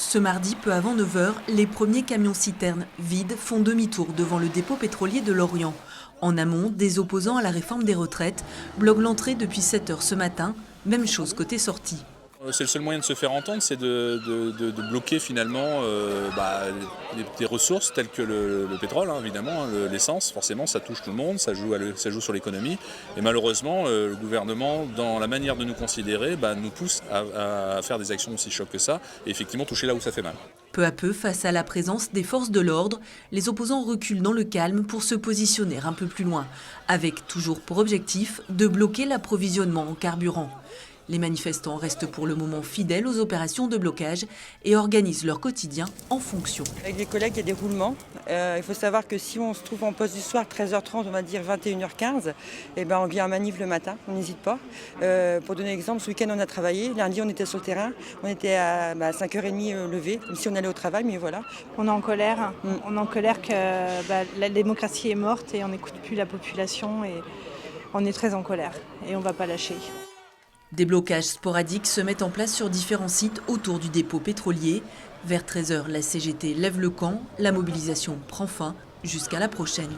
Ce mardi, peu avant 9 h, les premiers camions-citernes vides font demi-tour devant le dépôt pétrolier de Lorient. En amont, des opposants à la réforme des retraites bloquent l'entrée depuis 7 h ce matin. Même chose côté sortie. C'est le seul moyen de se faire entendre, c'est de bloquer finalement des ressources telles que le pétrole, hein, évidemment, l'essence, forcément ça touche tout le monde, ça joue sur l'économie. Et malheureusement, le gouvernement, dans la manière de nous considérer, nous pousse à faire des actions aussi chocs que ça, et effectivement toucher là où ça fait mal. Peu à peu, face à la présence des forces de l'ordre, les opposants reculent dans le calme pour se positionner un peu plus loin, avec toujours pour objectif de bloquer l'approvisionnement en carburant. Les manifestants restent pour le moment fidèles aux opérations de blocage et organisent leur quotidien en fonction. Avec les collègues, il y a des roulements. Il faut savoir que si on se trouve en poste du soir, 13h30, on va dire 21h15, on vient en manif le matin, on n'hésite pas. Pour donner l'exemple, ce week-end on a travaillé, lundi on était sur le terrain, on était à 5h30 levé, comme si on allait au travail, mais voilà. On est en colère, on est en colère que la démocratie est morte et on n'écoute plus la population et on est très en colère et on ne va pas lâcher. Des blocages sporadiques se mettent en place sur différents sites autour du dépôt pétrolier. Vers 13 h, la CGT lève le camp, la mobilisation prend fin. Jusqu'à la prochaine.